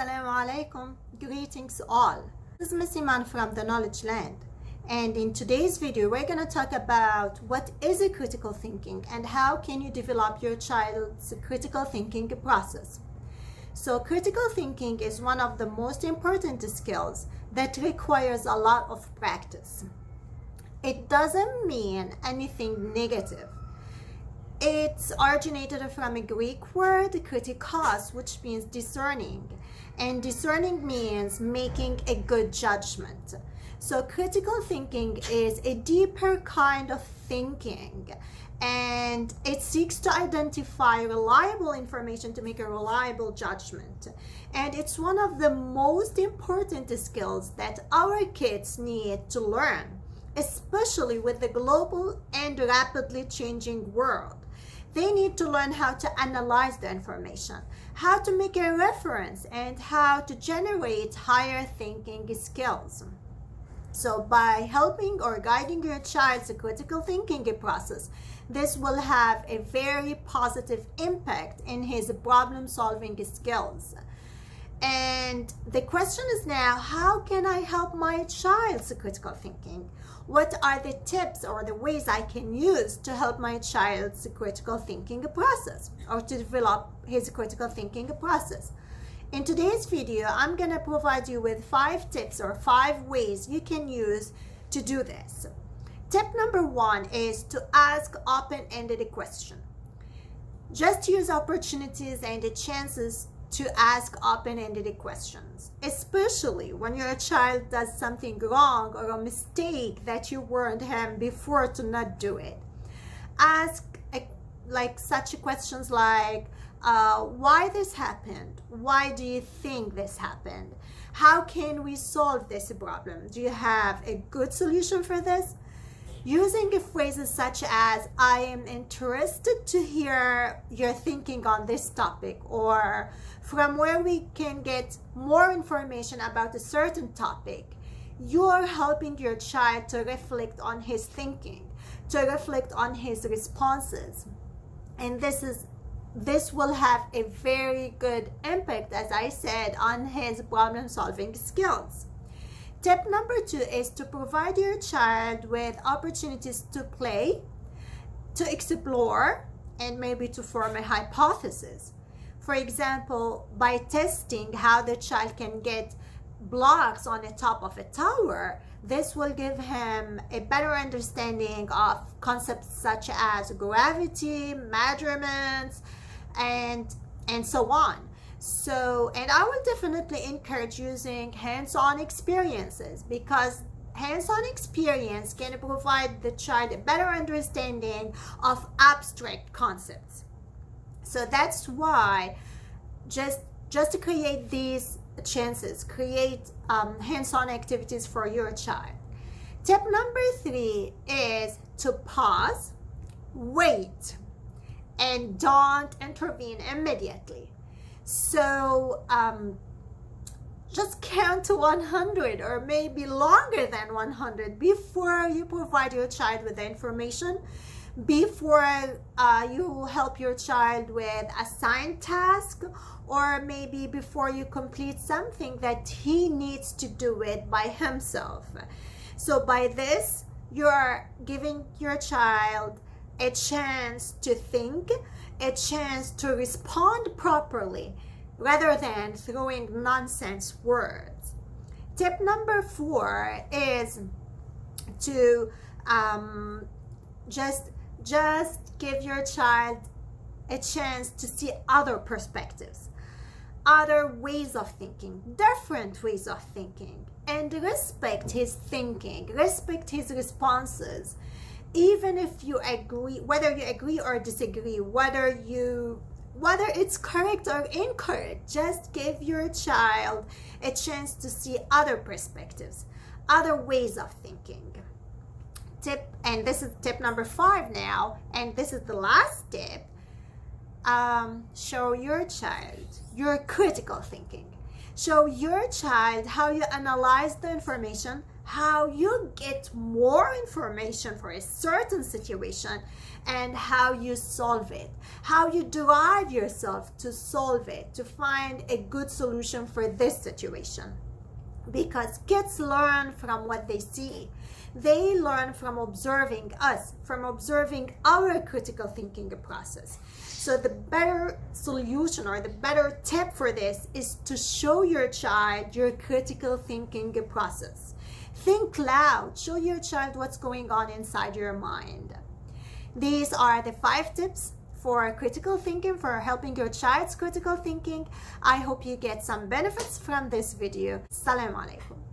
Assalamu alaikum, greetings all. This is Miss Iman from the Knowledge Land, and in today's video we're going to talk about what is a critical thinking and how can you develop your child's critical thinking process. So critical thinking is one of the most important skills that requires a lot of practice. It doesn't mean anything negative. It's originated from a Greek word, kritikos, which means discerning. And discerning means making a good judgment. So critical thinking is a deeper kind of thinking. And it seeks to identify reliable information to make a reliable judgment. And it's one of the most important skills that our kids need to learn, especially with the global and rapidly changing world. They need to learn how to analyze the information, how to make a reference, and how to generate higher thinking skills. So by helping or guiding your child's critical thinking process, this will have a very positive impact in his problem solving skills. And the question is now, how can I help my child's critical thinking? What are the tips or the ways I can use to help my child's critical thinking process or to develop his critical thinking process? In today's video, I'm going to provide you with 5 tips or 5 ways you can use to do this. Tip number 1 is to ask open-ended questions. Just use opportunities and the chances to ask open-ended questions, especially when your child does something wrong or a mistake that you warned him before to not do it. Ask such questions like, why this happened? Why do you think this happened? How can we solve this problem? Do you have a good solution for this? Using phrases such as, I am interested to hear your thinking on this topic, or from where we can get more information about a certain topic, you are helping your child to reflect on his thinking, to reflect on his responses. And this will have a very good impact, as I said, on his problem solving skills. Tip number 2 is to provide your child with opportunities to play, to explore, and maybe to form a hypothesis. For example, by testing how the child can get blocks on the top of a tower, this will give him a better understanding of concepts such as gravity, measurements, and so on. So, and I will definitely encourage using hands-on experiences, because hands-on experience can provide the child a better understanding of abstract concepts. So that's why just to create these chances, create hands-on activities for your child. Tip number 3 is to pause, wait, and don't intervene immediately. So just count to 100 or maybe longer than 100 before you provide your child with the information, before you help your child with a assigned task, or maybe before you complete something that he needs to do it by himself. So by this, you're giving your child a chance to think, a chance to respond properly, rather than throwing nonsense words. Tip number 4 is to just give your child a chance to see other perspectives, other ways of thinking, different ways of thinking, and respect his thinking, respect his responses. Even if you agree, whether you agree or disagree, whether it's correct or incorrect, just give your child a chance to see other perspectives, other ways of thinking. And this is tip number 5 now, and this is the last tip. Show your child your critical thinking. Show your child how you analyze the information, how you get more information for a certain situation, and how you solve it, how you drive yourself to solve it, to find a good solution for this situation. Because kids learn from what they see. They learn from observing us, from observing our critical thinking process. So the better solution or the better tip for this is to show your child your critical thinking process. Think loud. Show your child what's going on inside your mind. These are the 5 tips for critical thinking, for helping your child's critical thinking. I hope you get some benefits from this video. Assalamu alaikum.